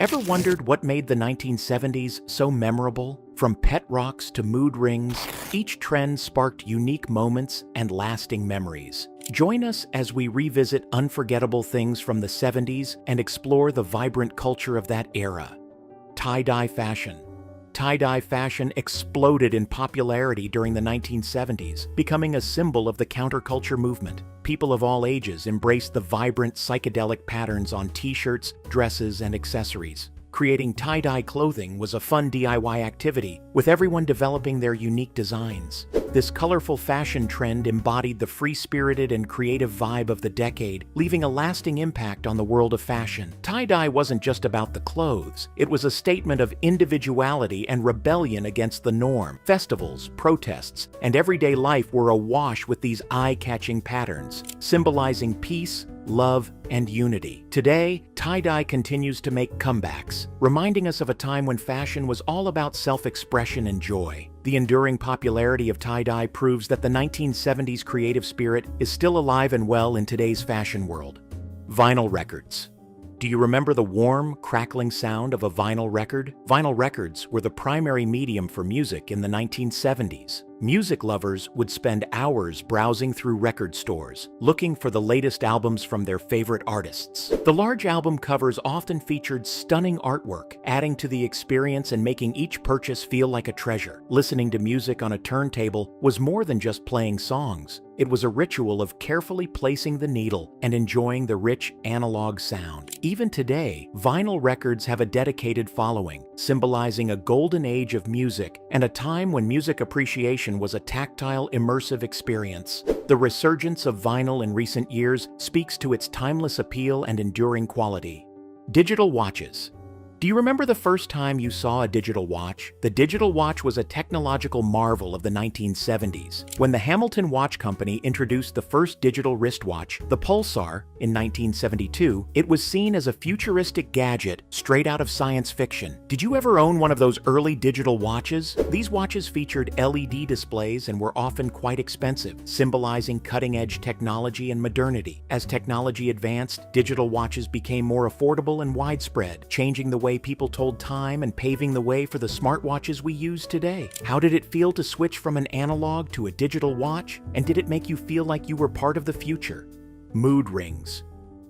Ever wondered what made the 1970s so memorable? From pet rocks to mood rings, each trend sparked unique moments and lasting memories. Join us as we revisit unforgettable things from the 70s and explore the vibrant culture of that era. Tie-dye fashion. Tie-dye fashion exploded in popularity during the 1970s, becoming a symbol of the counterculture movement. People of all ages embraced the vibrant psychedelic patterns on t-shirts, dresses, and accessories. Creating tie-dye clothing was a fun DIY activity, with everyone developing their unique designs. This colorful fashion trend embodied the free-spirited and creative vibe of the decade, leaving a lasting impact on the world of fashion. Tie-dye wasn't just about the clothes, it was a statement of individuality and rebellion against the norm. Festivals, protests, and everyday life were awash with these eye-catching patterns, symbolizing peace, love, and unity. Today, tie-dye continues to make comebacks, reminding us of a time when fashion was all about self-expression and joy. The enduring popularity of tie-dye proves that the 1970s creative spirit is still alive and well in today's fashion world. Vinyl records. Do you remember the warm, crackling sound of a vinyl record? Vinyl records were the primary medium for music in the 1970s. Music lovers would spend hours browsing through record stores, looking for the latest albums from their favorite artists. The large album covers often featured stunning artwork, adding to the experience and making each purchase feel like a treasure. Listening to music on a turntable was more than just playing songs. It was a ritual of carefully placing the needle and enjoying the rich analog sound. Even today, vinyl records have a dedicated following, symbolizing a golden age of music and a time when music appreciation was a tactile, immersive experience. The resurgence of vinyl in recent years speaks to its timeless appeal and enduring quality. Digital watches. Do you remember the first time you saw a digital watch? The digital watch was a technological marvel of the 1970s. When the Hamilton Watch Company introduced the first digital wristwatch, the Pulsar, in 1972, it was seen as a futuristic gadget straight out of science fiction. Did you ever own one of those early digital watches? These watches featured LED displays and were often quite expensive, symbolizing cutting-edge technology and modernity. As technology advanced, digital watches became more affordable and widespread, changing the way people told time and paving the way for the smartwatches we use today. How did it feel to switch from an analog to a digital watch? And did it make you feel like you were part of the future? Mood rings.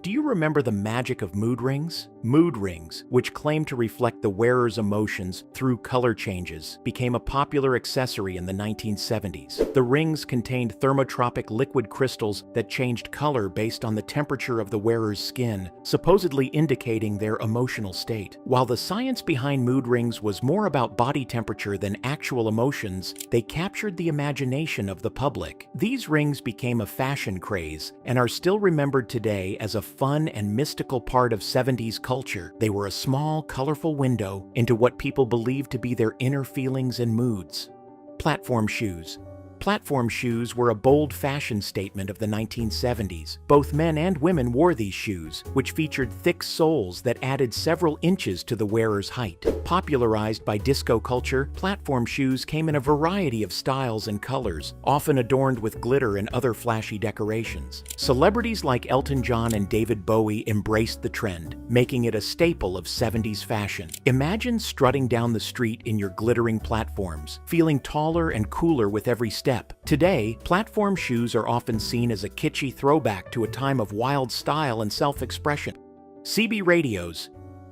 Do you remember the magic of mood rings? Mood rings, which claim to reflect the wearer's emotions through color changes, became a popular accessory in the 1970s. The rings contained thermotropic liquid crystals that changed color based on the temperature of the wearer's skin, supposedly indicating their emotional state. While the science behind mood rings was more about body temperature than actual emotions, they captured the imagination of the public. These rings became a fashion craze and are still remembered today as a fun and mystical part of 70s culture. They were a small, colorful window into what people believed to be their inner feelings and moods. Platform shoes. Platform shoes were a bold fashion statement of the 1970s. Both men and women wore these shoes, which featured thick soles that added several inches to the wearer's height. Popularized by disco culture, platform shoes came in a variety of styles and colors, often adorned with glitter and other flashy decorations. Celebrities like Elton John and David Bowie embraced the trend, making it a staple of 70s fashion. Imagine strutting down the street in your glittering platforms, feeling taller and cooler with every step. Today, platform shoes are often seen as a kitschy throwback to a time of wild style and self-expression. CB radios.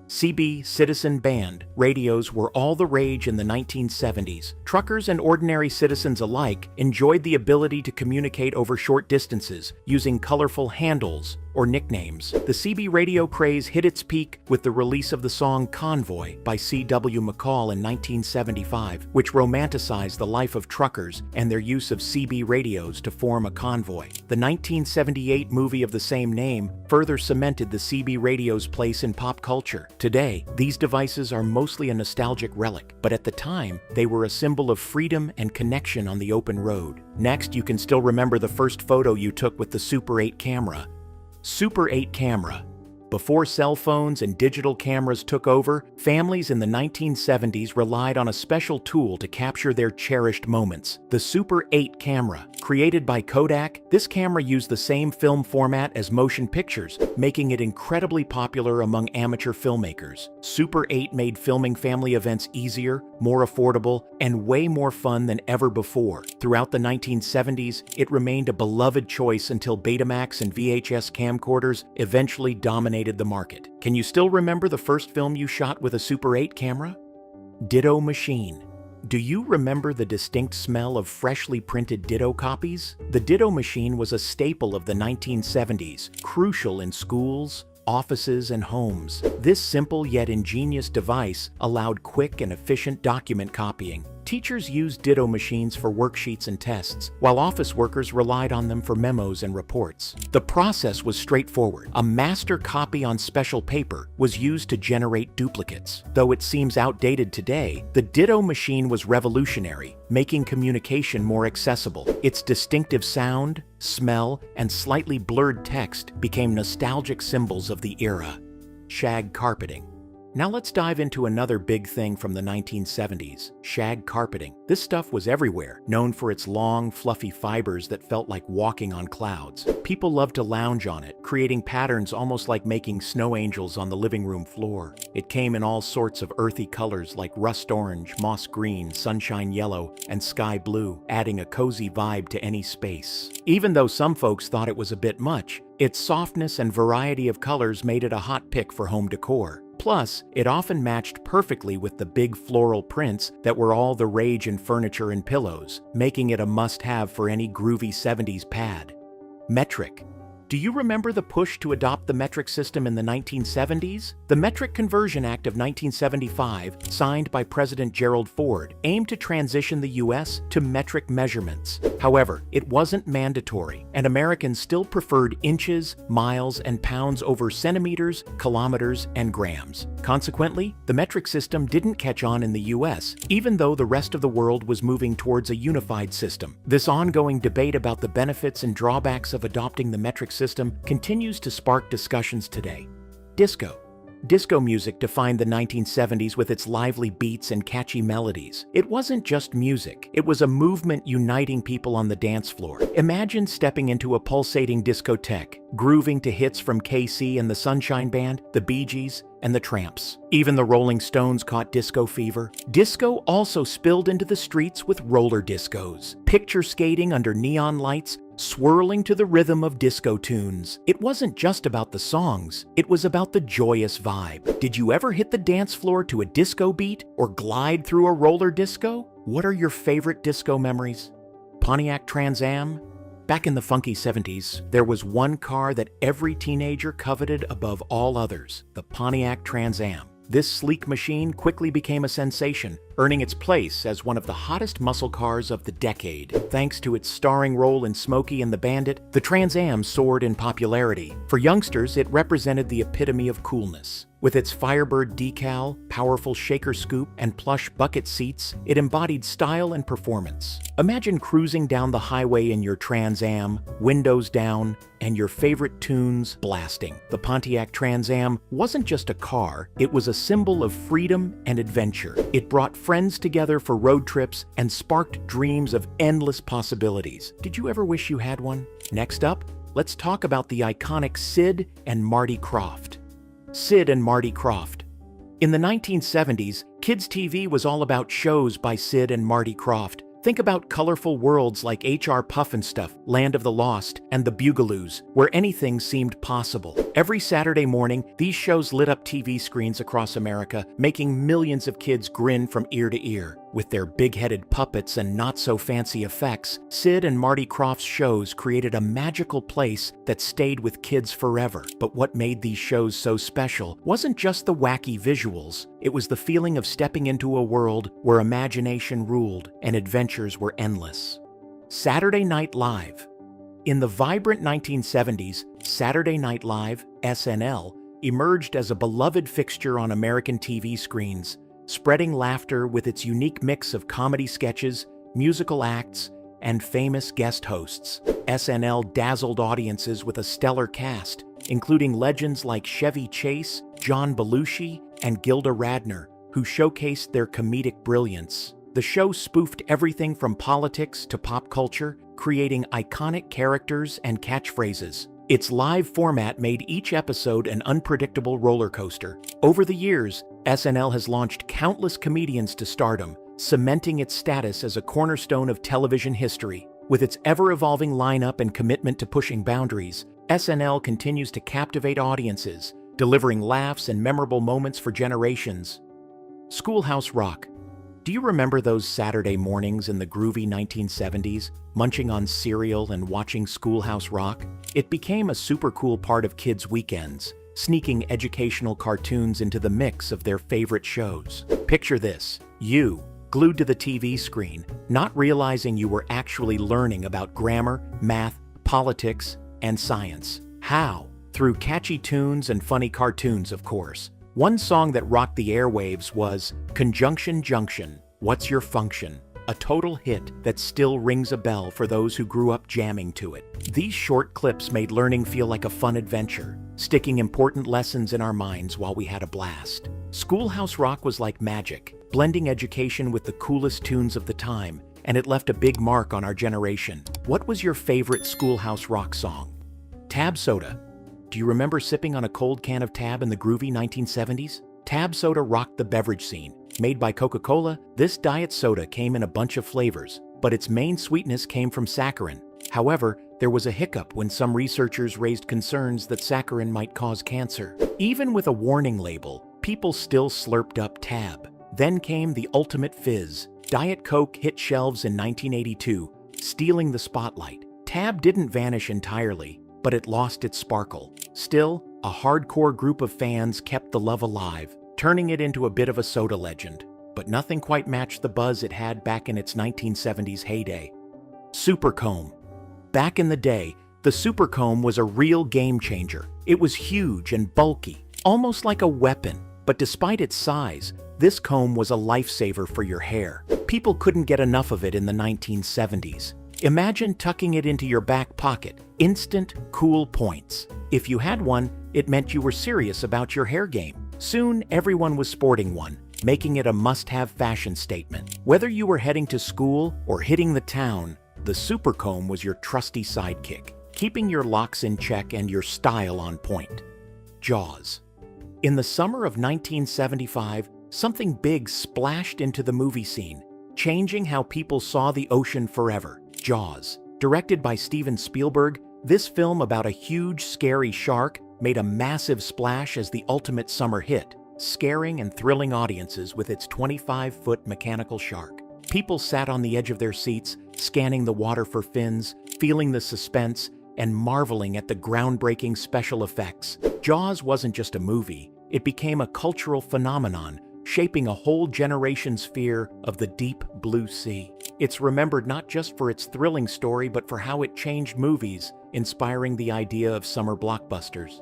CB, Citizen Band, radios were all the rage in the 1970s. Truckers and ordinary citizens alike enjoyed the ability to communicate over short distances using colorful handles or nicknames. The CB radio craze hit its peak with the release of the song Convoy by C.W. McCall in 1975, which romanticized the life of truckers and their use of CB radios to form a convoy. The 1978 movie of the same name further cemented the CB radio's place in pop culture. Today, these devices are mostly a nostalgic relic, but at the time, they were a symbol of freedom and connection on the open road. Next, you can still remember the first photo you took with the Super 8 camera. Super 8 camera. Before cell phones and digital cameras took over, families in the 1970s relied on a special tool to capture their cherished moments, the Super 8 camera. Created by Kodak, this camera used the same film format as motion pictures, making it incredibly popular among amateur filmmakers. Super 8 made filming family events easier, more affordable, and way more fun than ever before. Throughout the 1970s, it remained a beloved choice until Betamax and VHS camcorders eventually dominated the market. Can you still remember the first film you shot with a Super 8 camera? Ditto machine. Do you remember the distinct smell of freshly printed ditto copies? The ditto machine was a staple of the 1970s, crucial in schools, offices, and homes. This simple yet ingenious device allowed quick and efficient document copying. Teachers used ditto machines for worksheets and tests, while office workers relied on them for memos and reports. The process was straightforward. A master copy on special paper was used to generate duplicates. Though it seems outdated today, the ditto machine was revolutionary, making communication more accessible. Its distinctive sound, smell, and slightly blurred text became nostalgic symbols of the era. Shag carpeting. Now let's dive into another big thing from the 1970s, shag carpeting. This stuff was everywhere, known for its long, fluffy fibers that felt like walking on clouds. People loved to lounge on it, creating patterns almost like making snow angels on the living room floor. It came in all sorts of earthy colors like rust orange, moss green, sunshine yellow, and sky blue, adding a cozy vibe to any space. Even though some folks thought it was a bit much, its softness and variety of colors made it a hot pick for home decor. Plus, it often matched perfectly with the big floral prints that were all the rage in furniture and pillows, making it a must-have for any groovy 70s pad. Metric. Do you remember the push to adopt the metric system in the 1970s? The Metric Conversion Act of 1975, signed by President Gerald Ford, aimed to transition the U.S. to metric measurements. However, it wasn't mandatory, and Americans still preferred inches, miles, and pounds over centimeters, kilometers, and grams. Consequently, the metric system didn't catch on in the U.S., even though the rest of the world was moving towards a unified system. This ongoing debate about the benefits and drawbacks of adopting the metric system continues to spark discussions today. Disco. Disco music defined the 1970s with its lively beats and catchy melodies. It wasn't just music, it was a movement uniting people on the dance floor. Imagine stepping into a pulsating discotheque, grooving to hits from KC and the Sunshine Band, the Bee Gees, and the Tramps. Even the Rolling Stones caught disco fever. Disco also spilled into the streets with roller discos, picture skating under neon lights, swirling to the rhythm of disco tunes. It wasn't just about the songs, it was about the joyous vibe. Did you ever hit the dance floor to a disco beat or glide through a roller disco? What are your favorite disco memories? Pontiac Trans Am? Back in the funky 70s, there was one car that every teenager coveted above all others, the Pontiac Trans Am. This sleek machine quickly became a sensation, earning its place as one of the hottest muscle cars of the decade. Thanks to its starring role in Smokey and the Bandit, the Trans Am soared in popularity. For youngsters, it represented the epitome of coolness. With its Firebird decal, powerful shaker scoop, and plush bucket seats, it embodied style and performance. Imagine cruising down the highway in your Trans Am, windows down, and your favorite tunes blasting. The Pontiac Trans Am wasn't just a car, it was a symbol of freedom and adventure. It brought friends together for road trips and sparked dreams of endless possibilities. Did you ever wish you had one? Next up, let's talk about the iconic Sid and Marty Croft. Sid and Marty Croft. In the 1970s, kids' TV was all about shows by Sid and Marty Croft. Think about colorful worlds like H.R. Pufnstuf, Land of the Lost, and The Bugaloos, where anything seemed possible. Every Saturday morning, these shows lit up TV screens across America, making millions of kids grin from ear to ear. With their big-headed puppets and not-so-fancy effects, Sid and Marty Croft's shows created a magical place that stayed with kids forever. But what made these shows so special wasn't just the wacky visuals. It was the feeling of stepping into a world where imagination ruled and adventures were endless. Saturday Night Live. In the vibrant 1970s, Saturday Night Live, SNL, emerged as a beloved fixture on American TV screens, spreading laughter with its unique mix of comedy sketches, musical acts, and famous guest hosts. SNL dazzled audiences with a stellar cast, including legends like Chevy Chase, John Belushi, and Gilda Radner, who showcased their comedic brilliance. The show spoofed everything from politics to pop culture, creating iconic characters and catchphrases. Its live format made each episode an unpredictable roller coaster. Over the years, SNL has launched countless comedians to stardom, cementing its status as a cornerstone of television history. With its ever-evolving lineup and commitment to pushing boundaries, SNL continues to captivate audiences, delivering laughs and memorable moments for generations. Schoolhouse Rock. Do you remember those Saturday mornings in the groovy 1970s, munching on cereal and watching Schoolhouse Rock? It became a super cool part of kids' weekends, sneaking educational cartoons into the mix of their favorite shows. Picture this, you, glued to the TV screen, not realizing you were actually learning about grammar, math, politics, and science. How? Through catchy tunes and funny cartoons, of course. One song that rocked the airwaves was Conjunction Junction, What's Your Function? A total hit that still rings a bell for those who grew up jamming to it. These short clips made learning feel like a fun adventure, sticking important lessons in our minds while we had a blast. Schoolhouse Rock was like magic, blending education with the coolest tunes of the time, and it left a big mark on our generation. What was your favorite Schoolhouse Rock song? Tab Soda. Do you remember sipping on a cold can of Tab in the groovy 1970s? Tab Soda rocked the beverage scene. Made by Coca-Cola, this diet soda came in a bunch of flavors, but its main sweetness came from saccharin. However, there was a hiccup when some researchers raised concerns that saccharin might cause cancer. Even with a warning label, people still slurped up Tab. Then came the ultimate fizz. Diet Coke hit shelves in 1982, stealing the spotlight. Tab didn't vanish entirely, but it lost its sparkle. Still, a hardcore group of fans kept the love alive, turning it into a bit of a soda legend. But nothing quite matched the buzz it had back in its 1970s heyday. Super Comb. Back in the day, the Super Comb was a real game changer. It was huge and bulky, almost like a weapon. But despite its size, this comb was a lifesaver for your hair. People couldn't get enough of it in the 1970s. Imagine tucking it into your back pocket. Instant, cool points. If you had one, it meant you were serious about your hair game. Soon, everyone was sporting one, making it a must-have fashion statement. Whether you were heading to school or hitting the town, the Super Comb was your trusty sidekick, keeping your locks in check and your style on point. Jaws. In the summer of 1975, something big splashed into the movie scene, changing how people saw the ocean forever. Jaws. Directed by Steven Spielberg, this film about a huge, scary shark made a massive splash as the ultimate summer hit, scaring and thrilling audiences with its 25-foot mechanical shark. People sat on the edge of their seats, scanning the water for fins, feeling the suspense, and marveling at the groundbreaking special effects. Jaws wasn't just a movie, it became a cultural phenomenon, shaping a whole generation's fear of the deep blue sea. It's remembered not just for its thrilling story, but for how it changed movies, inspiring the idea of summer blockbusters.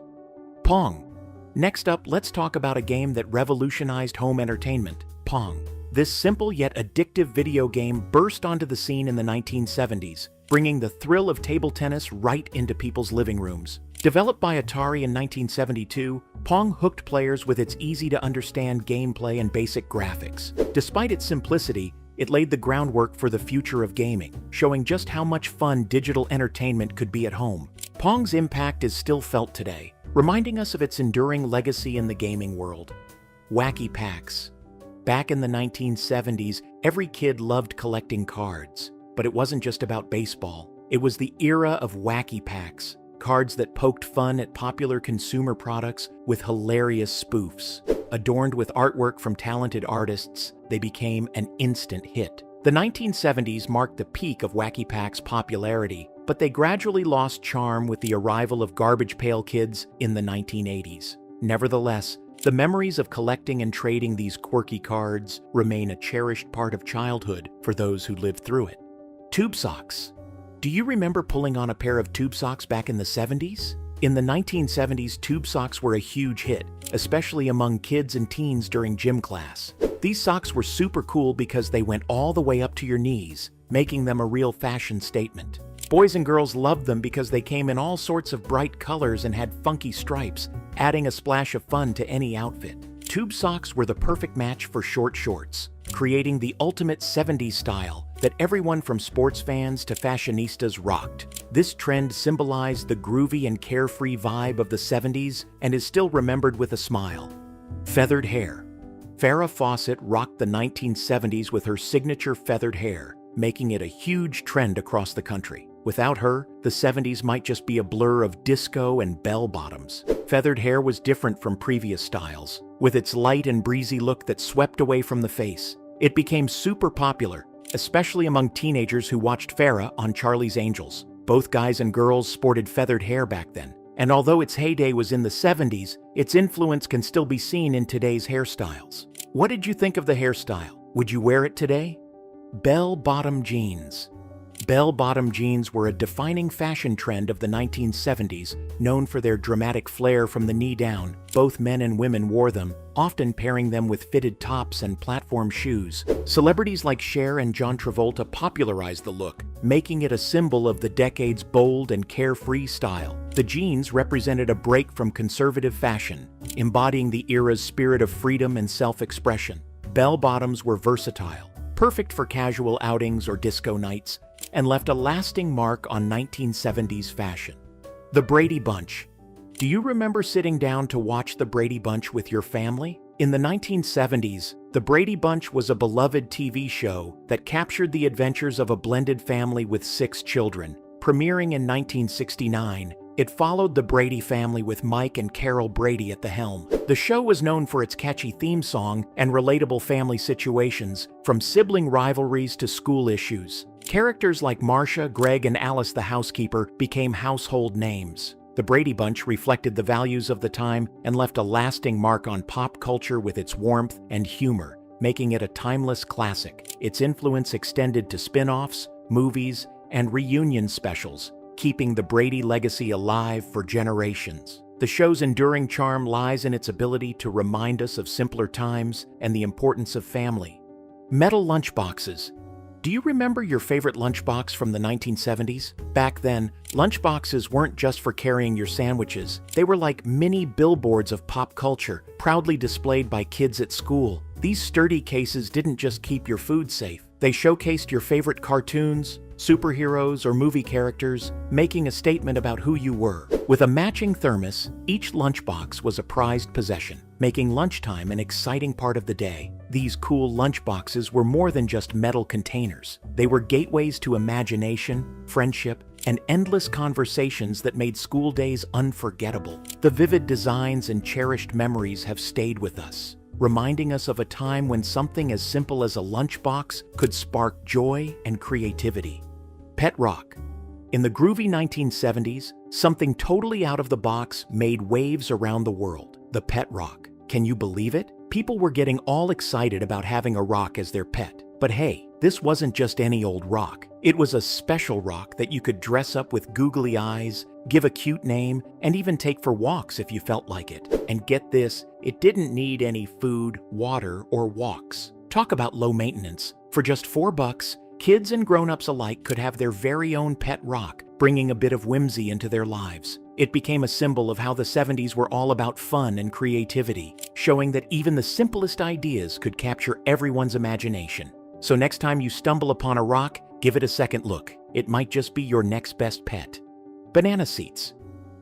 Pong. Next up, let's talk about a game that revolutionized home entertainment, Pong. This simple yet addictive video game burst onto the scene in the 1970s, bringing the thrill of table tennis right into people's living rooms. Developed by Atari in 1972, Pong hooked players with its easy-to-understand gameplay and basic graphics. Despite its simplicity, it laid the groundwork for the future of gaming, showing just how much fun digital entertainment could be at home. Pong's impact is still felt today, reminding us of its enduring legacy in the gaming world. Wacky Packs. Back in the 1970s, every kid loved collecting cards. But it wasn't just about baseball. It was the era of Wacky Packs, cards that poked fun at popular consumer products with hilarious spoofs. Adorned with artwork from talented artists, they became an instant hit. The 1970s marked the peak of Wacky Packs' popularity, but they gradually lost charm with the arrival of Garbage Pail Kids in the 1980s. Nevertheless, the memories of collecting and trading these quirky cards remain a cherished part of childhood for those who lived through it. Tube socks. Do you remember pulling on a pair of tube socks back in the 70s? In the 1970s, tube socks were a huge hit, especially among kids and teens during gym class. These socks were super cool because they went all the way up to your knees, making them a real fashion statement. Boys and girls loved them because they came in all sorts of bright colors and had funky stripes, adding a splash of fun to any outfit. Tube socks were the perfect match for short shorts, creating the ultimate 70s style that everyone from sports fans to fashionistas rocked. This trend symbolized the groovy and carefree vibe of the 70s and is still remembered with a smile. Feathered hair. Farrah Fawcett rocked the 1970s with her signature feathered hair, making it a huge trend across the country. Without her, the 70s might just be a blur of disco and bell-bottoms. Feathered hair was different from previous styles, with its light and breezy look that swept away from the face. It became super popular, especially among teenagers who watched Farrah on Charlie's Angels. Both guys and girls sported feathered hair back then, and although its heyday was in the 70s, its influence can still be seen in today's hairstyles. What did you think of the hairstyle? Would you wear it today? Bell-bottom jeans. Bell-bottom jeans were a defining fashion trend of the 1970s, known for their dramatic flair from the knee down. Both men and women wore them, often pairing them with fitted tops and platform shoes. Celebrities like Cher and John Travolta popularized the look, making it a symbol of the decade's bold and carefree style. The jeans represented a break from conservative fashion, embodying the era's spirit of freedom and self-expression. Bell-bottoms were versatile, perfect for casual outings or disco nights, and left a lasting mark on 1970s fashion. The Brady Bunch. Do you remember sitting down to watch the Brady Bunch with your family? In the 1970s, the Brady Bunch was a beloved TV show that captured the adventures of a blended family with 6 children. Premiering in 1969, it followed the Brady family with Mike and Carol Brady at the helm. The show was known for its catchy theme song and relatable family situations, from sibling rivalries to school issues. Characters like Marcia, Greg, and Alice the housekeeper became household names. The Brady Bunch reflected the values of the time and left a lasting mark on pop culture with its warmth and humor, making it a timeless classic. Its influence extended to spin-offs, movies, and reunion specials, keeping the Brady legacy alive for generations. The show's enduring charm lies in its ability to remind us of simpler times and the importance of family. Metal lunchboxes. Do you remember your favorite lunchbox from the 1970s? Back then, lunchboxes weren't just for carrying your sandwiches. They were like mini billboards of pop culture, proudly displayed by kids at school. These sturdy cases didn't just keep your food safe. They showcased your favorite cartoons, superheroes, or movie characters, making a statement about who you were. With a matching thermos, each lunchbox was a prized possession, making lunchtime an exciting part of the day. These cool lunchboxes were more than just metal containers. They were gateways to imagination, friendship, and endless conversations that made school days unforgettable. The vivid designs and cherished memories have stayed with us, reminding us of a time when something as simple as a lunchbox could spark joy and creativity. Pet rock. In the groovy 1970s, something totally out of the box made waves around the world. The pet rock. Can you believe it? People were getting all excited about having a rock as their pet. But hey, this wasn't just any old rock. It was a special rock that you could dress up with googly eyes, give a cute name, and even take for walks if you felt like it. And get this, it didn't need any food, water, or walks. Talk about low maintenance. For just $4, kids and grown-ups alike could have their very own pet rock, bringing a bit of whimsy into their lives. It became a symbol of how the 70s were all about fun and creativity, showing that even the simplest ideas could capture everyone's imagination. So next time you stumble upon a rock, give it a second look. It might just be your next best pet. Banana seats.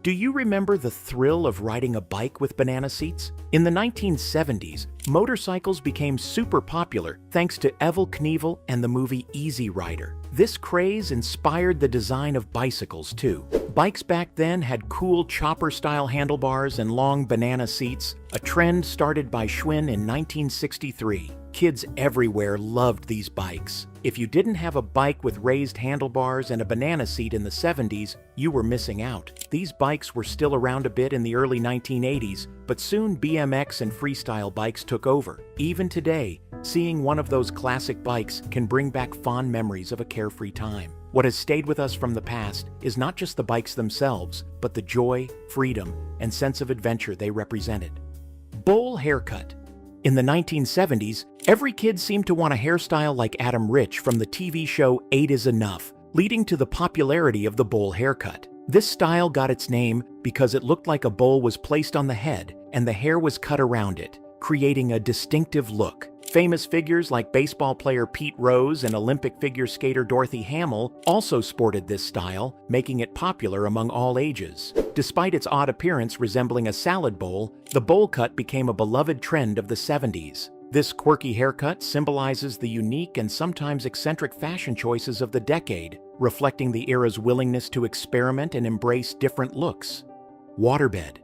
Do you remember the thrill of riding a bike with banana seats? In the 1970s, motorcycles became super popular thanks to Evel Knievel and the movie Easy Rider. This craze inspired the design of bicycles too. Bikes back then had cool chopper-style handlebars and long banana seats, a trend started by Schwinn in 1963. Kids everywhere loved these bikes. If you didn't have a bike with raised handlebars and a banana seat in the 70s, you were missing out. These bikes were still around a bit in the early 1980s, but soon BMX and freestyle bikes took over. Even today, seeing one of those classic bikes can bring back fond memories of a carefree time. What has stayed with us from the past is not just the bikes themselves, but the joy, freedom, and sense of adventure they represented. Bowl haircut. In the 1970s, every kid seemed to want a hairstyle like Adam Rich from the TV show 8 is Enough. leading to the popularity of the bowl haircut. This style got its name because it looked like a bowl was placed on the head and the hair was cut around it, creating a distinctive look. Famous figures like baseball player Pete Rose and Olympic figure skater Dorothy Hamill also sported this style, making it popular among all ages. Despite its odd appearance resembling a salad bowl, the bowl cut became a beloved trend of the 70s. This quirky haircut symbolizes the unique and sometimes eccentric fashion choices of the decade, reflecting the era's willingness to experiment and embrace different looks. Waterbed.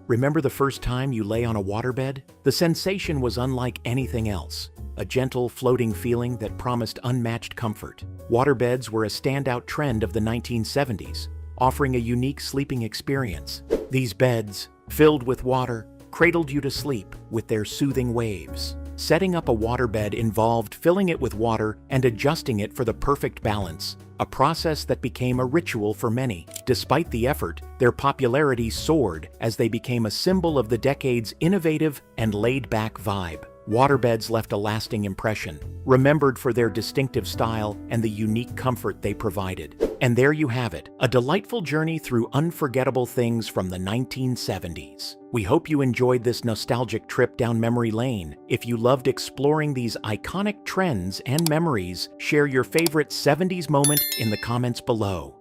Remember the first time you lay on a waterbed? The sensation was unlike anything else, a gentle, floating feeling that promised unmatched comfort. Waterbeds were a standout trend of the 1970s, offering a unique sleeping experience. These beds, filled with water, cradled you to sleep with their soothing waves. Setting up a waterbed involved filling it with water and adjusting it for the perfect balance, a process that became a ritual for many. Despite the effort, their popularity soared as they became a symbol of the decade's innovative and laid-back vibe. Waterbeds left a lasting impression, remembered for their distinctive style and the unique comfort they provided. And there you have it, a delightful journey through unforgettable things from the 1970s. We hope you enjoyed this nostalgic trip down memory lane. If you loved exploring these iconic trends and memories, share your favorite 70s moment in the comments below.